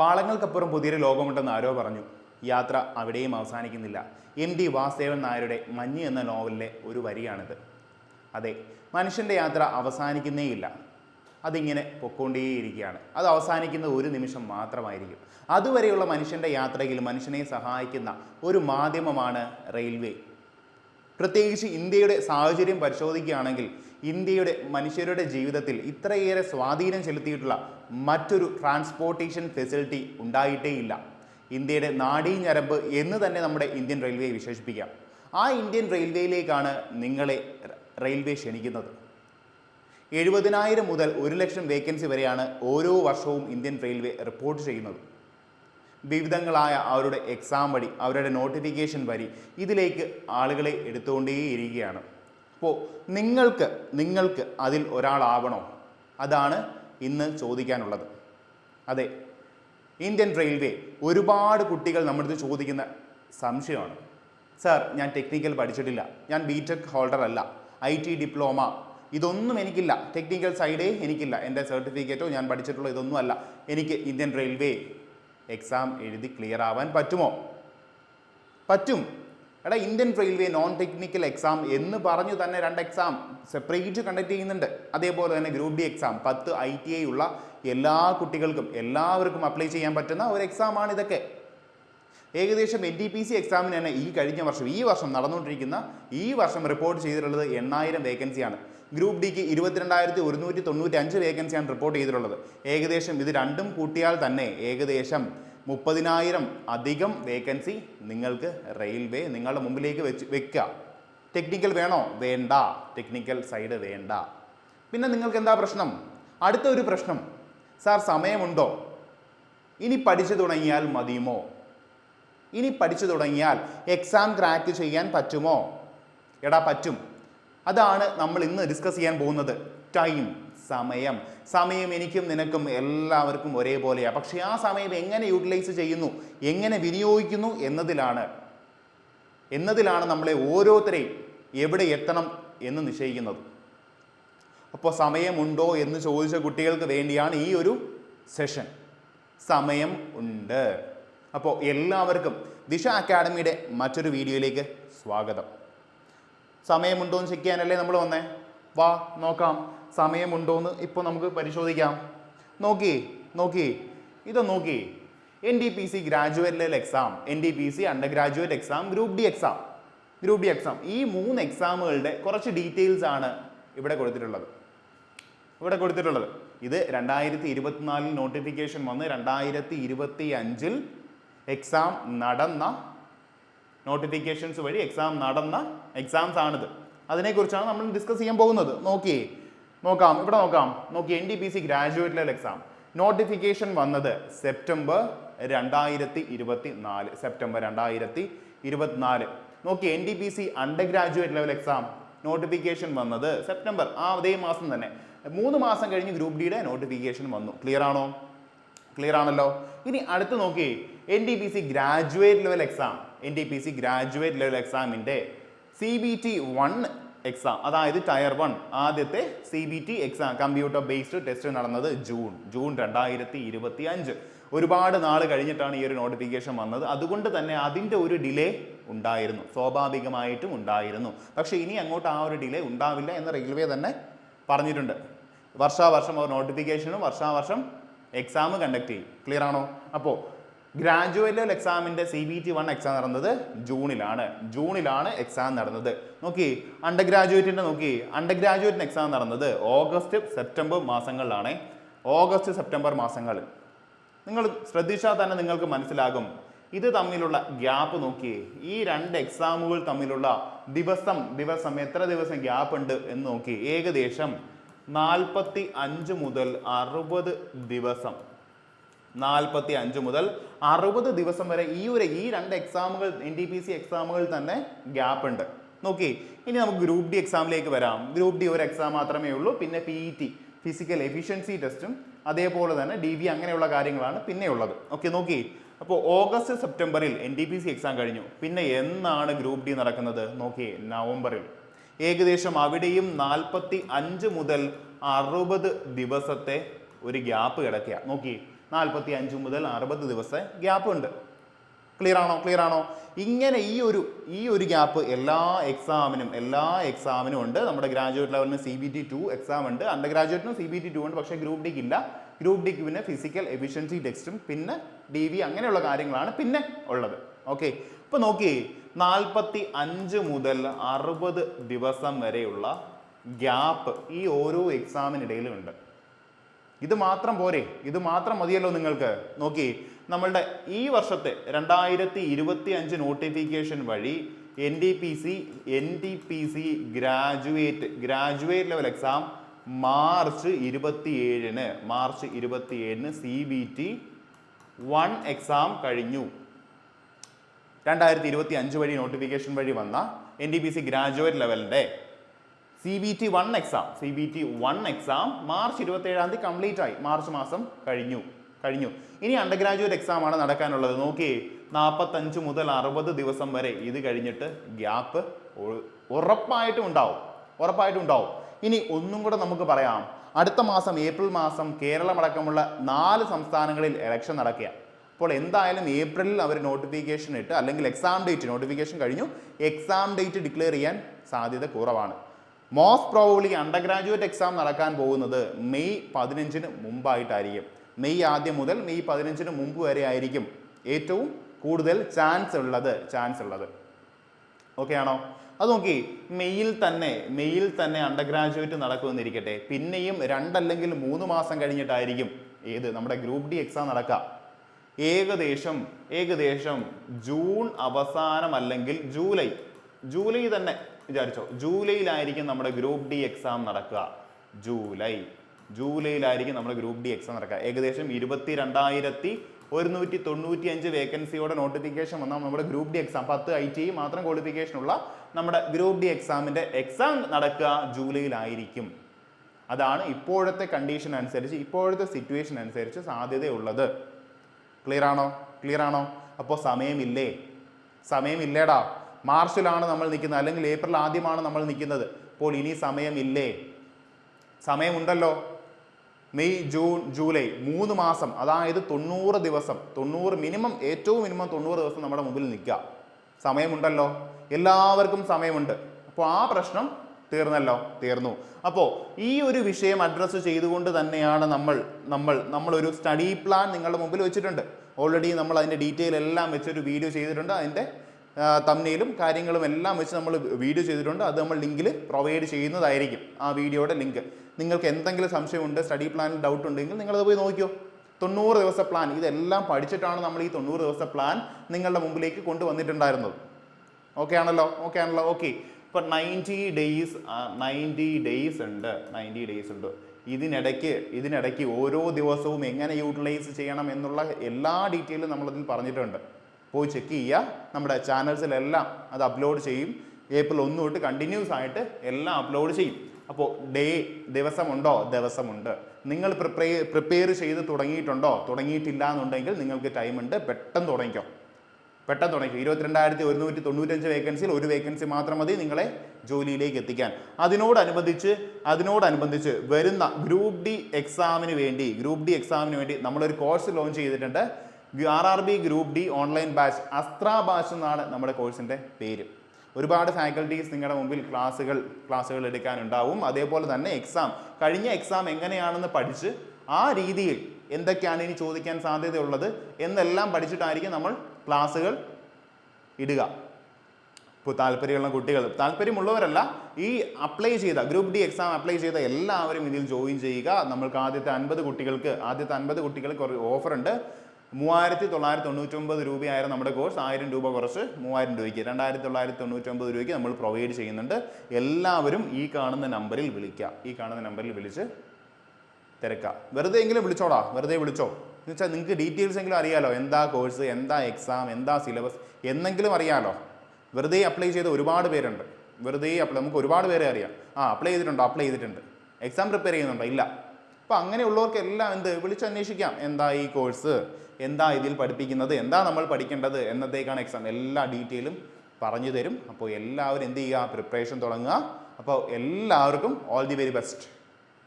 പാളങ്ങൾക്കപ്പുറം പുതിയൊരു ലോകമുണ്ടെന്ന് ആരോ പറഞ്ഞു. യാത്ര അവിടെയും അവസാനിക്കുന്നില്ല. MD വാസുദേവൻ നായരുടെ മഞ്ഞ് എന്ന നോവലിലെ ഒരു വരിയാണിത്. അതെ, മനുഷ്യൻ്റെ യാത്ര അവസാനിക്കുന്നേയില്ല. അതിങ്ങനെ പൊക്കോണ്ടേയിരിക്കുകയാണ്. അത് അവസാനിക്കുന്ന ഒരു നിമിഷം മാത്രമായിരിക്കും. അതുവരെയുള്ള മനുഷ്യൻ്റെ യാത്രയിൽ മനുഷ്യനെ സഹായിക്കുന്ന ഒരു മാധ്യമമാണ് റെയിൽവേ. പ്രത്യേകിച്ച് ഇന്ത്യയുടെ സാഹചര്യം പരിശോധിക്കുകയാണെങ്കിൽ ഇന്ത്യയുടെ മനുഷ്യരുടെ ജീവിതത്തിൽ ഇത്രയേറെ സ്വാധീനം ചെലുത്തിയിട്ടുള്ള മറ്റൊരു ട്രാൻസ്പോർട്ടേഷൻ ഫെസിലിറ്റി ഉണ്ടായിട്ടേയില്ല. ഇന്ത്യയുടെ നാഡീഞരമ്പ് എന്ന് തന്നെ നമ്മുടെ ഇന്ത്യൻ റെയിൽവേയെ വിശേഷിപ്പിക്കാം. ആ ഇന്ത്യൻ റെയിൽവേയിലേക്കാണ് നിങ്ങളെ റെയിൽവേ ക്ഷണിക്കുന്നത്. 70,000 മുതൽ 1,00,000 വേക്കൻസി വരെയാണ് ഓരോ വർഷവും ഇന്ത്യൻ റെയിൽവേ റിപ്പോർട്ട് ചെയ്യുന്നത്. വിവിധങ്ങളായ അവരുടെ എക്സാം വഴി, അവരുടെ നോട്ടിഫിക്കേഷൻ വഴി ഇതിലേക്ക് ആളുകളെ എടുത്തുകൊണ്ടേയിരിക്കുകയാണ്. അപ്പോൾ നിങ്ങൾക്ക് അതിൽ ഒരാളാവണോ? അതാണ് ഇന്ന് ചോദിക്കാനുള്ളത്. അതെ, ഇന്ത്യൻ റെയിൽവേ ഒരുപാട് കുട്ടികൾ നമ്മുടെ അടുത്ത് ചോദിക്കുന്ന സംശയമാണ്. സാർ, ഞാൻ ടെക്നിക്കൽ പഠിച്ചിട്ടില്ല, ഞാൻ BTech ഹോൾഡർ അല്ല, IT ഡിപ്ലോമ ഇതൊന്നും എനിക്കില്ല, ടെക്നിക്കൽ സൈഡേ എനിക്കില്ല, എൻ്റെ സർട്ടിഫിക്കറ്റോ ഞാൻ പഠിച്ചിട്ടുള്ള ഇതൊന്നും അല്ല, എനിക്ക് ഇന്ത്യൻ റെയിൽവേ എക്സാം എഴുതി ക്ലിയർ ആവാൻ പറ്റുമോ? പറ്റും. എടാ, Indian railway non technical exam എന്ന് പറഞ്ഞു തന്നെ 2 എക്സാം സെപ്പറേറ്റ് കണ്ടക്ട് ചെയ്യുന്നുണ്ട്. അതേപോലെ തന്നെ ഗ്രൂപ്പ് D എക്സാം 10 ITI ഉള്ള എല്ലാ കുട്ടികൾക്കും എല്ലാവർക്കും അപ്ലൈ ചെയ്യാൻ പറ്റുന്ന ഒരു എക്സാമാണ് ഇതൊക്കെ. ഏകദേശം NTPC എക്സാമിന് തന്നെ ഈ വർഷം നടന്നുകൊണ്ടിരിക്കുന്ന ഈ വർഷം റിപ്പോർട്ട് ചെയ്തിട്ടുള്ളത് 8,000 വേക്കൻസിയാണ്. ഗ്രൂപ്പ് Dക്ക് 22,195 വേക്കൻസിയാണ് റിപ്പോർട്ട് ചെയ്തിട്ടുള്ളത്. ഏകദേശം ഇത് രണ്ടും കൂട്ടിയാൽ തന്നെ ഏകദേശം 30,000 അധികം വേക്കൻസി നിങ്ങൾക്ക് റെയിൽവേ നിങ്ങളുടെ മുമ്പിലേക്ക് വെക്കുക. ടെക്നിക്കൽ വേണോ? വേണ്ട, ടെക്നിക്കൽ സൈഡ് വേണ്ട. പിന്നെ നിങ്ങൾക്ക് എന്താ പ്രശ്നം? അടുത്ത ഒരു പ്രശ്നം, സാർ സമയമുണ്ടോ? ഇനി പഠിച്ചു തുടങ്ങിയാൽ മതിയുമോ? ഇനി പഠിച്ചു തുടങ്ങിയാൽ എക്സാം ക്രാക്ക് ചെയ്യാൻ പറ്റുമോ? എടാ, പറ്റും. അതാണ് നമ്മൾ ഇന്ന് ഡിസ്കസ് ചെയ്യാൻ പോകുന്നത്. സമയം എനിക്കും നിനക്കും എല്ലാവർക്കും ഒരേപോലെയാണ്. പക്ഷേ ആ സമയം എങ്ങനെ യൂട്ടിലൈസ് ചെയ്യുന്നു, എങ്ങനെ വിനിയോഗിക്കുന്നു എന്നതിലാണ് നമ്മളെ ഓരോരുത്തരെയും എവിടെ എത്തണം എന്ന് നിശ്ചയിക്കുന്നത്. അപ്പോൾ സമയമുണ്ടോ എന്ന് ചോദിച്ച കുട്ടികൾക്ക് വേണ്ടിയാണ് ഈ ഒരു സെഷൻ. സമയം ഉണ്ട്. അപ്പോൾ എല്ലാവർക്കും ദിശ അക്കാഡമിയുടെ മറ്റൊരു വീഡിയോയിലേക്ക് സ്വാഗതം. സമയമുണ്ടോ എന്ന് ചെക്ക് ചെയ്യാനല്ലേ നമ്മൾ വന്നേ? വാ നോക്കാം, സമയമുണ്ടോയെന്ന് ഇപ്പോൾ നമുക്ക് പരിശോധിക്കാം. നോക്കി ഇത് നോക്കി. NTPC graduate level exam, NTPC under graduate exam, group D exam, ഈ 3 എക്സാമുകളുടെ കുറച്ച് ഡീറ്റെയിൽസ് ആണ് ഇവിടെ കൊടുത്തിട്ടുള്ളത്. ഇത് 2024 നോട്ടിഫിക്കേഷൻ വന്ന് 2025 എക്സാം നടന്ന നോട്ടിഫിക്കേഷൻസ് വഴി എക്സാം നടന്ന എക്സാംസ് ആണിത്. അതിനെക്കുറിച്ചാണ് നമ്മൾ ഡിസ്കസ് ചെയ്യാൻ പോകുന്നത്. ഇവിടെ നോക്കാം. NTPC graduate level exam notification വന്നത് September 2024. NTPC under graduate level exam notification വന്നത് സെപ്റ്റംബർ, അതേ മാസം തന്നെ. 3 മാസം കഴിഞ്ഞ് ഗ്രൂപ്പ് Dയുടെ നോട്ടിഫിക്കേഷൻ വന്നു. ക്ലിയർ ആണല്ലോ. ഇനി അടുത്ത് NTPC ഗ്രാജുവേറ്റ് ലെവൽ എക്സാമിൻ്റെ CBT 1 എക്സാം, അതായത് ടയർ 1 ആദ്യത്തെ CBT exam computer based test നടന്നത് ജൂൺ 2025. ഒരുപാട് നാൾ കഴിഞ്ഞിട്ടാണ് ഈ ഒരു നോട്ടിഫിക്കേഷൻ വന്നത്. അതുകൊണ്ട് തന്നെ അതിൻ്റെ ഒരു ഡിലേ ഉണ്ടായിരുന്നു, സ്വാഭാവികമായിട്ടും ഉണ്ടായിരുന്നു. പക്ഷേ ഇനി അങ്ങോട്ട് ആ ഒരു ഡിലേ ഉണ്ടാവില്ല എന്ന് റെയിൽവേ തന്നെ പറഞ്ഞിട്ടുണ്ട്. വർഷാവർഷം അവർ നോട്ടിഫിക്കേഷനും വർഷാവർഷം എക്സാം കണ്ടക്ട് ചെയ്യും. ക്ലിയർ ആണോ? അപ്പോൾ ഗ്രാജുവേറ്റ് ലെവൽ എക്സാമിൻ്റെ CBT 1 എക്സാം നടന്നത് ജൂണിലാണ് എക്സാം നടന്നത്. അണ്ടർ ഗ്രാജുവേറ്റിൻ്റെ എക്സാം നടന്നത് ഓഗസ്റ്റ് സെപ്റ്റംബർ മാസങ്ങളിലാണ്. നിങ്ങൾ ശ്രദ്ധിച്ചാൽ തന്നെ നിങ്ങൾക്ക് മനസ്സിലാകും. ഇത് തമ്മിലുള്ള ഗ്യാപ്പ് ഈ 2 എക്സാമുകൾ തമ്മിലുള്ള ദിവസം എത്ര ദിവസം ഗ്യാപ്പ് ഉണ്ട് എന്ന് ഏകദേശം 45 മുതൽ 60 ദിവസം. 45 മുതൽ 60 ദിവസം വരെ ഈ 2 എക്സാമുകൾ NTPC എക്സാമുകൾ തന്നെ ഗ്യാപ്പ് ഉണ്ട്. ഇനി നമുക്ക് ഗ്രൂപ്പ് D എക്സാമിലേക്ക് വരാം. ഗ്രൂപ്പ് D ഒരു എക്സാം മാത്രമേ ഉള്ളൂ. പിന്നെ PET ഫിസിക്കൽ എഫിഷ്യൻസി ടെസ്റ്റും അതേപോലെ തന്നെ DV അങ്ങനെയുള്ള കാര്യങ്ങളാണ് പിന്നെ ഉള്ളത്. അപ്പോൾ ഓഗസ്റ്റ് സെപ്റ്റംബറിൽ NTPC എക്സാം കഴിഞ്ഞു. പിന്നെ എന്നാണ് ഗ്രൂപ്പ് D നടക്കുന്നത്? നവംബറിൽ. ഏകദേശം അവിടെയും 45 മുതൽ 60 ദിവസത്തെ ഒരു ഗ്യാപ്പ് കിടക്കുക. 45 മുതൽ 60 ദിവസം ഗ്യാപ്പ് ഉണ്ട്. ക്ലിയർ ആണോ? ഇങ്ങനെ ഈ ഒരു ഗ്യാപ്പ് എല്ലാ എക്സാമിനും ഉണ്ട്. നമ്മുടെ ഗ്രാജുവേറ്റ് ലെവലിന് CBT 2 എക്സാം ഉണ്ട്, അണ്ടർ ഗ്രാജുവേറ്റിനും CBT 2 ഉണ്ട്. പക്ഷേ ഗ്രൂപ്പ് ഡിക്ക് ഇല്ല. ഗ്രൂപ്പ് ഡിക്ക് പിന്നെ ഫിസിക്കൽ എഫിഷ്യൻസി ടെസ്റ്റും പിന്നെ DV അങ്ങനെയുള്ള കാര്യങ്ങളാണ് പിന്നെ ഉള്ളത്. ഓക്കെ, അപ്പോൾ നോക്കി 45 മുതൽ 60 ദിവസം വരെയുള്ള ഗ്യാപ്പ് ഈ ഓരോ എക്സാമിനിടയിലും ഉണ്ട്. ഇത് മാത്രം പോരെ, ഇത് മാത്രം മതിയല്ലോ നിങ്ങൾക്ക്. നോക്കി, നമ്മളുടെ ഈ വർഷത്തെ 2025 നോട്ടിഫിക്കേഷൻ വഴി NTPC graduate level exam March 27-ന് CBT 1 എക്സാം കഴിഞ്ഞു. 2025 വഴി നോട്ടിഫിക്കേഷൻ വഴി വന്ന NTPC ഗ്രാജുവേറ്റ് ലെവലിൻ്റെ CBT 1 എക്സാം മാർച്ച് 27 കംപ്ലീറ്റ് ആയി. മാർച്ച് മാസം കഴിഞ്ഞു. ഇനി അണ്ടർ ഗ്രാജുവേറ്റ് എക്സാം ആണ് നടക്കാനുള്ളത്. നോക്കിയേ, 45 മുതൽ 60 ദിവസം വരെ ഇത് കഴിഞ്ഞിട്ട് ഗ്യാപ്പ് ഉറപ്പായിട്ടും ഉണ്ടാവും. ഇനി ഒന്നും കൂടെ നമുക്ക് പറയാം, അടുത്ത മാസം ഏപ്രിൽ മാസം കേരളം അടക്കമുള്ള 4 സംസ്ഥാനങ്ങളിൽ ഇലക്ഷൻ നടക്കുക. അപ്പോൾ എന്തായാലും ഏപ്രിലിൽ അവർ നോട്ടിഫിക്കേഷൻ ഇട്ട്, അല്ലെങ്കിൽ എക്സാം ഡേറ്റ്, നോട്ടിഫിക്കേഷൻ കഴിഞ്ഞു, എക്സാം ഡേറ്റ് ഡിക്ലെയർ ചെയ്യാൻ സാധ്യത കുറവാണ്. Most probably under graduate exam നടക്കാൻ പോകുന്നത് മെയ് 15-ന് മുമ്പായിട്ടായിരിക്കും. മെയ് 1 മുതൽ മെയ് 15-ന് മുമ്പ് വരെ ആയിരിക്കും ഏറ്റവും കൂടുതൽ ചാൻസ് ഉള്ളത്. ഓക്കെ ആണോ? അത് നോക്കി, മെയ്യിൽ തന്നെ അണ്ടർ ഗ്രാജുവേറ്റ് നടക്കുമെന്നിരിക്കട്ടെ, പിന്നെയും 2 അല്ലെങ്കിൽ 3 മാസം കഴിഞ്ഞിട്ടായിരിക്കും നമ്മുടെ ഗ്രൂപ്പ് ഡി എക്സാം നടക്കുക. ഏകദേശം ജൂൺ അവസാനം അല്ലെങ്കിൽ ജൂലൈ തന്നെ വിചാരിച്ചോ, ജൂലൈയിലായിരിക്കും നമ്മുടെ ഗ്രൂപ്പ് ഡി എക്സാം നടക്കുക. ജൂലൈയിലായിരിക്കും നമ്മുടെ ഗ്രൂപ്പ് ഡി എക്സാം നടക്കുക. ഏകദേശം 22,195 വേക്കൻസിയോടെ നോട്ടിഫിക്കേഷൻ വന്നാൽ നമ്മുടെ ഗ്രൂപ്പ് ഡി എക്സാം 10 ITI മാത്രം ക്വാളിഫിക്കേഷനുള്ള നമ്മുടെ ഗ്രൂപ്പ് ഡി എക്സാമിൻ്റെ എക്സാം നടക്കുക ജൂലൈയിലായിരിക്കും. അതാണ് ഇപ്പോഴത്തെ കണ്ടീഷൻ അനുസരിച്ച്, ഇപ്പോഴത്തെ സിറ്റുവേഷൻ അനുസരിച്ച് സാധ്യതയുള്ളത്. ക്ലിയർ ആണോ? അപ്പോൾ സമയമില്ലേടാ. മാർച്ചിലാണ് നമ്മൾ നിൽക്കുന്നത്, അല്ലെങ്കിൽ ഏപ്രിൽ ആദ്യമാണ് നമ്മൾ നിൽക്കുന്നത്. അപ്പോൾ ഇനി സമയമുണ്ടല്ലോ. മെയ്, ജൂൺ, ജൂലൈ 3 മാസം, അതായത് 90 ദിവസം, ഏറ്റവും മിനിമം 90 ദിവസം നമ്മുടെ മുമ്പിൽ നിൽക്കുക. സമയമുണ്ടല്ലോ, എല്ലാവർക്കും സമയമുണ്ട്. അപ്പോൾ ആ പ്രശ്നം തീർന്നു. അപ്പോൾ ഈ ഒരു വിഷയം അഡ്രസ്സ് ചെയ്തുകൊണ്ട് തന്നെയാണ് നമ്മളൊരു സ്റ്റഡി പ്ലാൻ നിങ്ങളുടെ മുമ്പിൽ വെച്ചിട്ടുണ്ട്. ഓൾറെഡി നമ്മൾ അതിൻ്റെ ഡീറ്റെയിൽ എല്ലാം വെച്ചൊരു വീഡിയോ ചെയ്തിട്ടുണ്ട്. അതിൻ്റെ തംബ്നെയിലും കാര്യങ്ങളും എല്ലാം വെച്ച് നമ്മൾ വീഡിയോ ചെയ്തിട്ടുണ്ട്. അത് നമ്മൾ ലിങ്കിൽ പ്രൊവൈഡ് ചെയ്യുന്നതായിരിക്കും, ആ വീഡിയോയുടെ ലിങ്ക്. നിങ്ങൾക്ക് എന്തെങ്കിലും സംശയമുണ്ട്, സ്റ്റഡി പ്ലാനിൽ ഡൗട്ട് ഉണ്ടെങ്കിൽ നിങ്ങളത് പോയി നോക്കിയോ. 90 ദിവസ പ്ലാൻ, ഇതെല്ലാം പഠിച്ചിട്ടാണ് നമ്മൾ ഈ 90 ദിവസ പ്ലാൻ നിങ്ങളുടെ മുമ്പിലേക്ക് കൊണ്ടുവന്നിട്ടുണ്ടായിരുന്നത്. ഓക്കെ ആണല്ലോ. ഇപ്പോൾ 90 ഡേയ്സ് ഉണ്ട്. ഇതിനിടയ്ക്ക് ഓരോ ദിവസവും എങ്ങനെ യൂട്ടിലൈസ് ചെയ്യണം എന്നുള്ള എല്ലാ ഡീറ്റെയിലും നമ്മളതിൽ പറഞ്ഞിട്ടുണ്ട്. പോയി ചെക്ക് ചെയ്യുക. നമ്മുടെ ചാനൽസിലെല്ലാം അത് അപ്ലോഡ് ചെയ്യും. ഏപ്രിൽ 1 തൊട്ട് കണ്ടിന്യൂസ് ആയിട്ട് എല്ലാം അപ്ലോഡ് ചെയ്യും. അപ്പോൾ ദിവസമുണ്ട്. നിങ്ങൾ പ്രിപ്പയർ ചെയ്ത് തുടങ്ങിയിട്ടില്ല എന്നുണ്ടെങ്കിൽ നിങ്ങൾക്ക് ടൈമുണ്ട്. പെട്ടെന്ന് തുടങ്ങിക്കോ. 22,195 വേക്കൻസിയിൽ 1 വേക്കൻസി മാത്രം മതി നിങ്ങളെ ജോലിയിലേക്ക് എത്തിക്കാൻ. അതിനോടനുബന്ധിച്ച് വരുന്ന ഗ്രൂപ്പ് ഡി എക്സാമിന് വേണ്ടി നമ്മളൊരു കോഴ്സ് ലോഞ്ച് ചെയ്തിട്ടുണ്ട്. RRB group D online batch, Astra batch എന്നാണ് നമ്മുടെ കോഴ്സിൻ്റെ പേര്. ഒരുപാട് ഫാക്കൽറ്റീസ് നിങ്ങളുടെ മുമ്പിൽ ക്ലാസ്സുകൾ എടുക്കാനുണ്ടാവും. അതേപോലെ തന്നെ കഴിഞ്ഞ എക്സാം എങ്ങനെയാണെന്ന് പഠിച്ച് ആ രീതിയിൽ എന്തൊക്കെയാണ് ഇനി ചോദിക്കാൻ സാധ്യതയുള്ളത് എന്നെല്ലാം പഠിച്ചിട്ടായിരിക്കും നമ്മൾ ക്ലാസ്സുകൾ ഇടുക. ഇപ്പോൾ താല്പര്യമുള്ളവരല്ല, ഈ ഗ്രൂപ്പ് ഡി എക്സാം അപ്ലൈ ചെയ്ത എല്ലാവരും ഇതിൽ ജോയിൻ ചെയ്യുക. നമ്മൾക്ക് ആദ്യത്തെ 50 കുട്ടികൾക്ക് ഒരു ഓഫർ ഉണ്ട്. 3,999 രൂപയായിരുന്നു നമ്മുടെ കോഴ്സ്. 1000 രൂപ കുറച്ച് 3,000 രൂപയ്ക്ക് 2,999 രൂപയ്ക്ക് നമ്മൾ പ്രൊവൈഡ് ചെയ്യുന്നുണ്ട്. എല്ലാവരും ഈ കാണുന്ന നമ്പറിൽ വിളിച്ച് തിരക്കുക. വെറുതെ വിളിച്ചോ. എന്ന് വെച്ചാൽ നിങ്ങൾക്ക് ഡീറ്റെയിൽസ് എങ്കിലും അറിയാലോ, എന്താ കോഴ്സ്, എന്താ എക്സാം, എന്താ സിലബസ് എന്നെങ്കിലും അറിയാലോ. വെറുതെ അപ്ലൈ ചെയ്ത ഒരുപാട് പേരുണ്ട്. നമുക്ക് ഒരുപാട് പേരെ അറിയാം. അപ്ലൈ ചെയ്തിട്ടുണ്ട്, എക്സാം പ്രിപ്പയർ ചെയ്യുന്നുണ്ടോ? ഇല്ല. അപ്പോൾ അങ്ങനെയുള്ളവർക്കെല്ലാം വിളിച്ചന്വേഷിക്കാം. എന്താ ഈ കോഴ്സ്, എന്താ ഇതിൽ പഠിപ്പിക്കുന്നത്, എന്താ നമ്മൾ പഠിക്കേണ്ടത്, എന്നത്തേക്കാണ് എക്സാം, എല്ലാ ഡീറ്റെയിലും പറഞ്ഞു തരും. അപ്പോൾ എല്ലാവരും എന്ത് ചെയ്യുക, പ്രിപ്പറേഷൻ തുടങ്ങുക. അപ്പോൾ എല്ലാവർക്കും ഓൾ ദി വെരി ബെസ്റ്റ്.